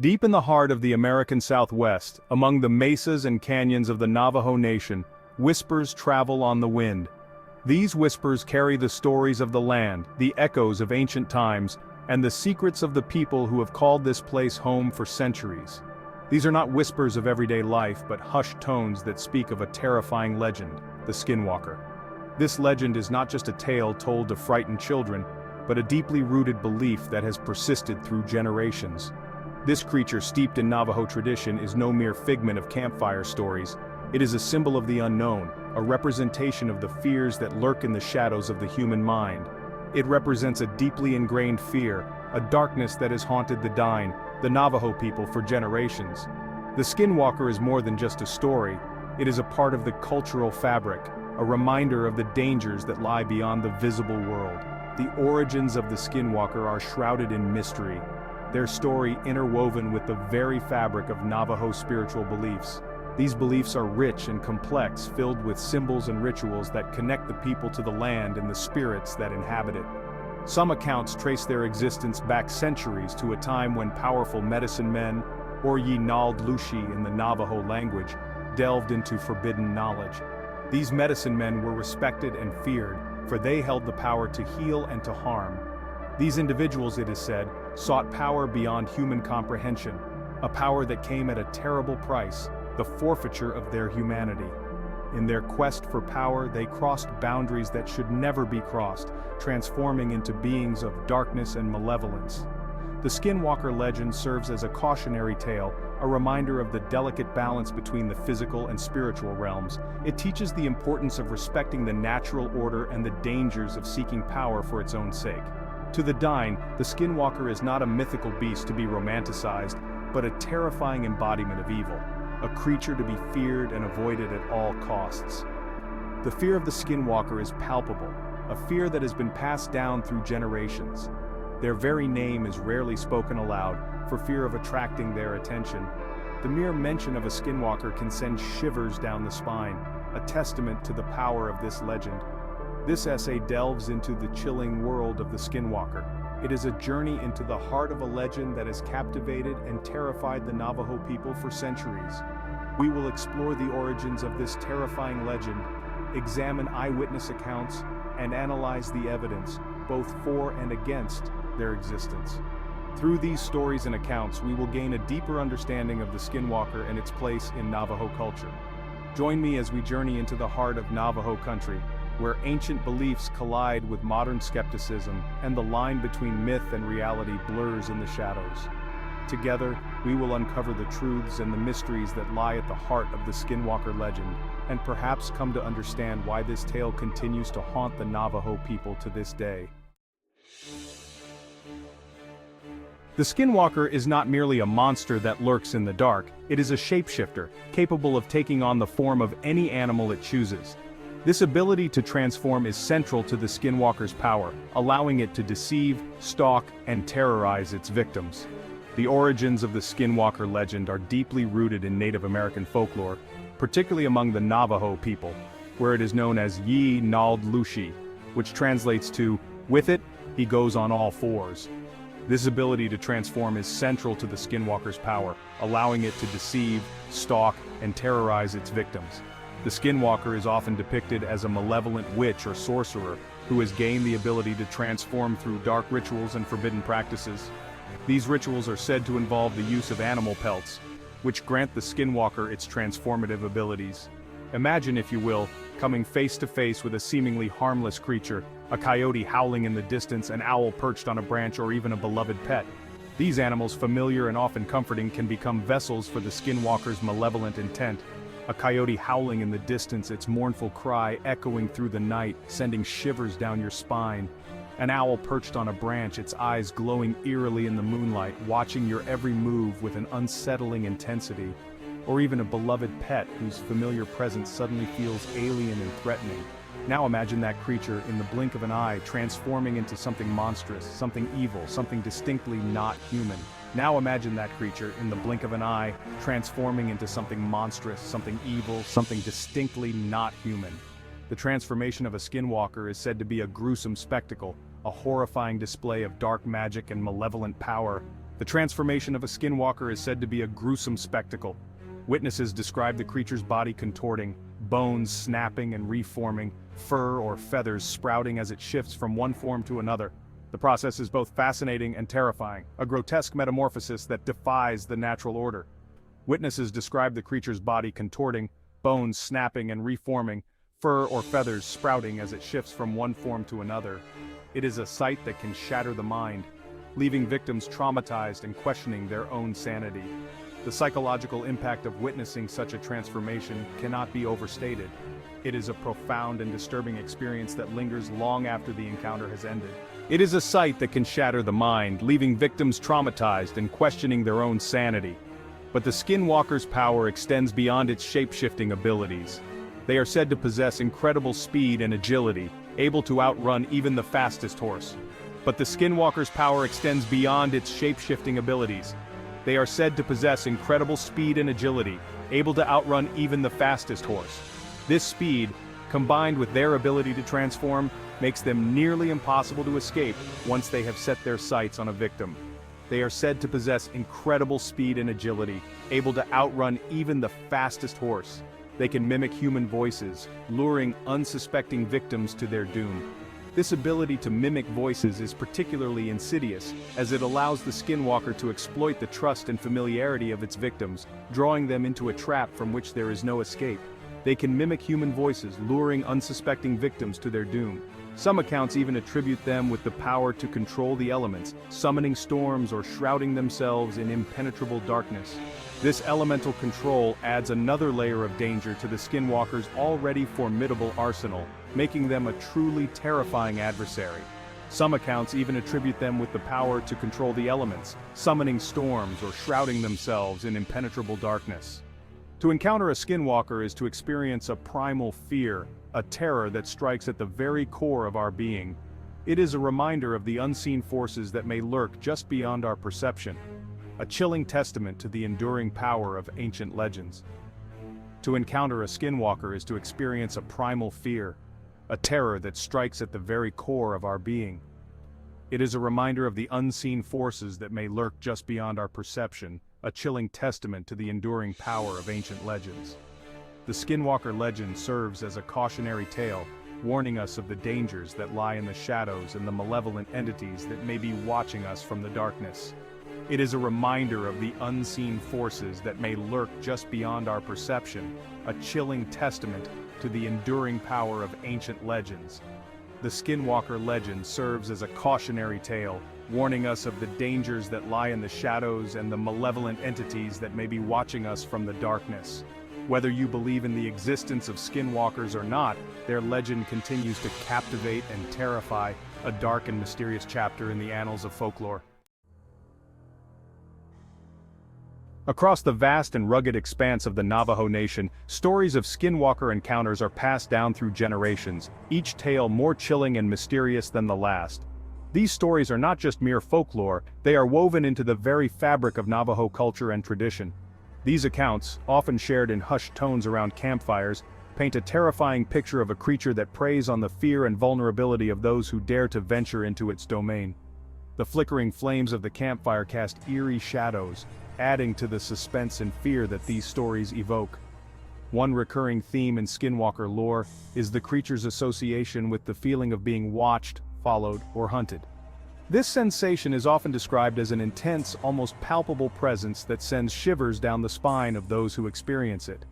Deep in the heart of the American Southwest, among the mesas and canyons of the Navajo Nation, whispers travel on the wind. These whispers carry the stories of the land, the echoes of ancient times, and the secrets of the people who have called this place home for centuries. These are not whispers of everyday life but hushed tones that speak of a terrifying legend, the Skinwalker. This legend is not just a tale told to frighten children, but a deeply rooted belief that has persisted through generations. This creature steeped in Navajo tradition is no mere figment of campfire stories. It is a symbol of the unknown, a representation of the fears that lurk in the shadows of the human mind. It represents a deeply ingrained fear, a darkness that has haunted the Dine, the Navajo people for generations. The Skinwalker is more than just a story, it is a part of the cultural fabric, a reminder of the dangers that lie beyond the visible world. The origins of the Skinwalker are shrouded in mystery, their story interwoven with the very fabric of Navajo spiritual beliefs. These beliefs are rich and complex, filled with symbols and rituals that connect the people to the land and the spirits that inhabit it. Some accounts trace their existence back centuries to a time when powerful medicine men, or ye Nald Lushi in the Navajo language, delved into forbidden knowledge. These medicine men were respected and feared, for they held the power to heal and to harm. These individuals, it is said, sought power beyond human comprehension, a power that came at a terrible price, the forfeiture of their humanity. In their quest for power, they crossed boundaries that should never be crossed, transforming into beings of darkness and malevolence. The Skinwalker legend serves as a cautionary tale, a reminder of the delicate balance between the physical and spiritual realms. It teaches the importance of respecting the natural order and the dangers of seeking power for its own sake. To the Dine, the Skinwalker is not a mythical beast to be romanticized, but a terrifying embodiment of evil, a creature to be feared and avoided at all costs. The fear of the Skinwalker is palpable, a fear that has been passed down through generations. Their very name is rarely spoken aloud, for fear of attracting their attention. The mere mention of a Skinwalker can send shivers down the spine, a testament to the power of this legend. This essay delves into the chilling world of the Skinwalker. It is a journey into the heart of a legend that has captivated and terrified the Navajo people for centuries. We will explore the origins of this terrifying legend, examine eyewitness accounts, and analyze the evidence, both for and against their existence. Through these stories and accounts, we will gain a deeper understanding of the Skinwalker and its place in Navajo culture. Join me as we journey into the heart of Navajo country, where ancient beliefs collide with modern skepticism, and the line between myth and reality blurs in the shadows. Together, we will uncover the truths and the mysteries that lie at the heart of the Skinwalker legend, and perhaps come to understand why this tale continues to haunt the Navajo people to this day. The Skinwalker is not merely a monster that lurks in the dark, it is a shapeshifter, capable of taking on the form of any animal it chooses. This ability to transform is central to the Skinwalker's power, allowing it to deceive, stalk, and terrorize its victims. The origins of the Skinwalker legend are deeply rooted in Native American folklore, particularly among the Navajo people, where it is known as Ye Nald Lushi, which translates to, "With it, he goes on all fours." This ability to transform is central to the Skinwalker's power, allowing it to deceive, stalk, and terrorize its victims. The Skinwalker is often depicted as a malevolent witch or sorcerer who has gained the ability to transform through dark rituals and forbidden practices. These rituals are said to involve the use of animal pelts, which grant the Skinwalker its transformative abilities. Imagine, if you will, coming face to face with a seemingly harmless creature, a coyote howling in the distance, an owl perched on a branch, or even a beloved pet. These animals, familiar and often comforting, can become vessels for the Skinwalker's malevolent intent. A coyote howling in the distance, its mournful cry echoing through the night, sending shivers down your spine. An owl perched on a branch, its eyes glowing eerily in the moonlight, watching your every move with an unsettling intensity. Or even a beloved pet whose familiar presence suddenly feels alien and threatening. Now imagine that creature, in the blink of an eye, transforming into something monstrous, something evil, something distinctly not human. Now imagine that creature, in the blink of an eye, transforming into something monstrous, something evil, something distinctly not human. The transformation of a Skinwalker is said to be a gruesome spectacle, a horrifying display of dark magic and malevolent power. The transformation of a skinwalker is said to be a gruesome spectacle. Witnesses describe the creature's body contorting, bones snapping and reforming, fur or feathers sprouting as it shifts from one form to another. The process is both fascinating and terrifying, a grotesque metamorphosis that defies the natural order. Witnesses describe the creature's body contorting, bones snapping and reforming, fur or feathers sprouting as it shifts from one form to another. It is a sight that can shatter the mind, leaving victims traumatized and questioning their own sanity. The psychological impact of witnessing such a transformation cannot be overstated. It is a profound and disturbing experience that lingers long after the encounter has ended. It is a sight that can shatter the mind, leaving victims traumatized and questioning their own sanity. But the Skinwalker's power extends beyond its shape-shifting abilities. They are said to possess incredible speed and agility, able to outrun even the fastest horse. But the Skinwalker's power extends beyond its shape-shifting abilities. They are said to possess incredible speed and agility, able to outrun even the fastest horse. This speed, combined with their ability to transform, makes them nearly impossible to escape once they have set their sights on a victim. They are said to possess incredible speed and agility, able to outrun even the fastest horse. They can mimic human voices, luring unsuspecting victims to their doom. This ability to mimic voices is particularly insidious, as it allows the Skinwalker to exploit the trust and familiarity of its victims, drawing them into a trap from which there is no escape. They can mimic human voices, luring unsuspecting victims to their doom. Some accounts even attribute them with the power to control the elements, summoning storms or shrouding themselves in impenetrable darkness. This elemental control adds another layer of danger to the Skinwalker's already formidable arsenal, making them a truly terrifying adversary. Some accounts even attribute them with the power to control the elements, summoning storms or shrouding themselves in impenetrable darkness. To encounter a Skinwalker is to experience a primal fear, a terror that strikes at the very core of our being. It is a reminder of the unseen forces that may lurk just beyond our perception, a chilling testament to the enduring power of ancient legends. To encounter a Skinwalker is to experience a primal fear, a terror that strikes at the very core of our being. It is a reminder of the unseen forces that may lurk just beyond our perception, a chilling testament to the enduring power of ancient legends. The Skinwalker legend serves as a cautionary tale, warning us of the dangers that lie in the shadows and the malevolent entities that may be watching us from the darkness. It is a reminder of the unseen forces that may lurk just beyond our perception, a chilling testament to the enduring power of ancient legends. The Skinwalker legend serves as a cautionary tale, warning us of the dangers that lie in the shadows and the malevolent entities that may be watching us from the darkness. Whether you believe in the existence of Skinwalkers or not, their legend continues to captivate and terrify, a dark and mysterious chapter in the annals of folklore. Across the vast and rugged expanse of the Navajo Nation, stories of Skinwalker encounters are passed down through generations, each tale more chilling and mysterious than the last. These stories are not just mere folklore, they are woven into the very fabric of Navajo culture and tradition. These accounts, often shared in hushed tones around campfires, paint a terrifying picture of a creature that preys on the fear and vulnerability of those who dare to venture into its domain. The flickering flames of the campfire cast eerie shadows, adding to the suspense and fear that these stories evoke. One recurring theme in Skinwalker lore is the creature's association with the feeling of being watched, followed, or hunted. This sensation is often described as an intense, almost palpable presence that sends shivers down the spine of those who experience it.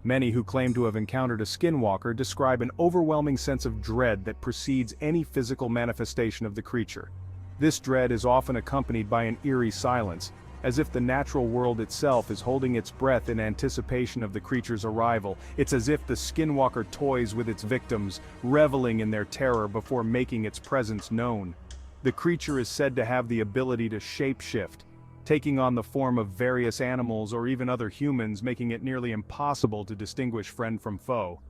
Many who claim to have encountered a Skinwalker describe an overwhelming sense of dread that precedes any physical manifestation of the creature. This dread is often accompanied by an eerie silence, as if the natural world itself is holding its breath in anticipation of the creature's arrival. It's as if the Skinwalker toys with its victims, reveling in their terror before making its presence known. The creature is said to have the ability to shapeshift, taking on the form of various animals or even other humans, making it nearly impossible to distinguish friend from foe.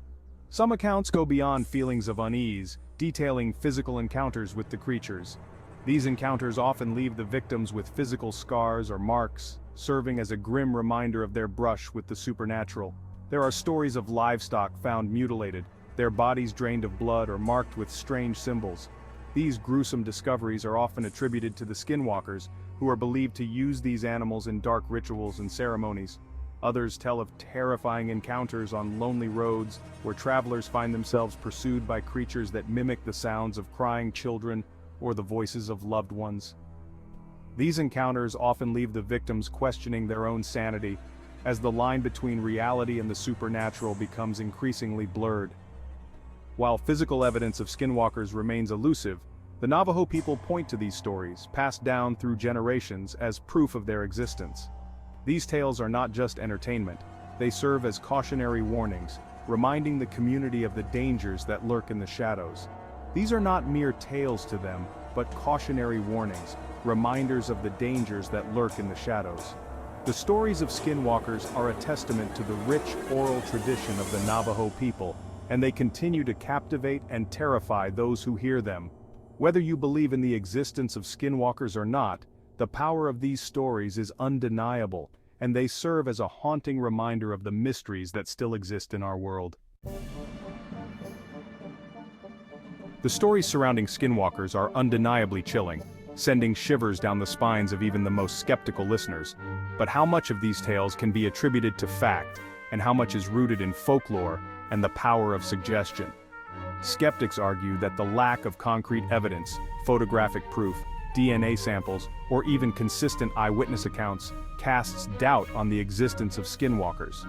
Some accounts go beyond feelings of unease, detailing physical encounters with the creatures. These encounters often leave the victims with physical scars or marks, serving as a grim reminder of their brush with the supernatural. There are stories of livestock found mutilated, their bodies drained of blood or marked with strange symbols. These gruesome discoveries are often attributed to the Skinwalkers, who are believed to use these animals in dark rituals and ceremonies. Others tell of terrifying encounters on lonely roads, where travelers find themselves pursued by creatures that mimic the sounds of crying children or the voices of loved ones. These encounters often leave the victims questioning their own sanity, as the line between reality and the supernatural becomes increasingly blurred. While physical evidence of skinwalkers remains elusive, the Navajo people point to these stories, passed down through generations, as proof of their existence. These tales are not just entertainment, they serve as cautionary warnings, reminding the community of the dangers that lurk in the shadows. These are not mere tales to them, but cautionary warnings, reminders of the dangers that lurk in the shadows. The stories of skinwalkers are a testament to the rich oral tradition of the Navajo people, and they continue to captivate and terrify those who hear them. Whether you believe in the existence of skinwalkers or not, the power of these stories is undeniable, and they serve as a haunting reminder of the mysteries that still exist in our world. The stories surrounding skinwalkers are undeniably chilling, sending shivers down the spines of even the most skeptical listeners. But how much of these tales can be attributed to fact, and how much is rooted in folklore and the power of suggestion? Skeptics argue that the lack of concrete evidence, photographic proof, DNA samples, or even consistent eyewitness accounts casts doubt on the existence of skinwalkers.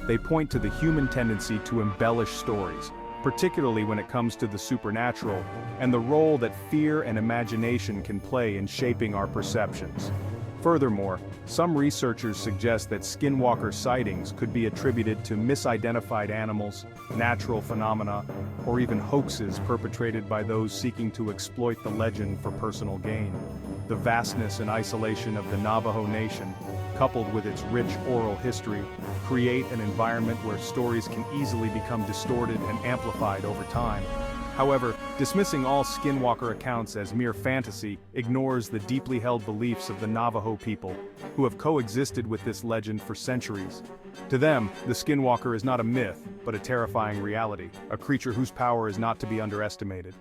They point to the human tendency to embellish stories, particularly when it comes to the supernatural, and the role that fear and imagination can play in shaping our perceptions. Furthermore, some researchers suggest that skinwalker sightings could be attributed to misidentified animals, natural phenomena, or even hoaxes perpetrated by those seeking to exploit the legend for personal gain. The vastness and isolation of the Navajo Nation, coupled with its rich oral history, create an environment where stories can easily become distorted and amplified over time. However, dismissing all skinwalker accounts as mere fantasy ignores the deeply held beliefs of the Navajo people, who have coexisted with this legend for centuries. To them, the skinwalker is not a myth, but a terrifying reality, a creature whose power is not to be underestimated.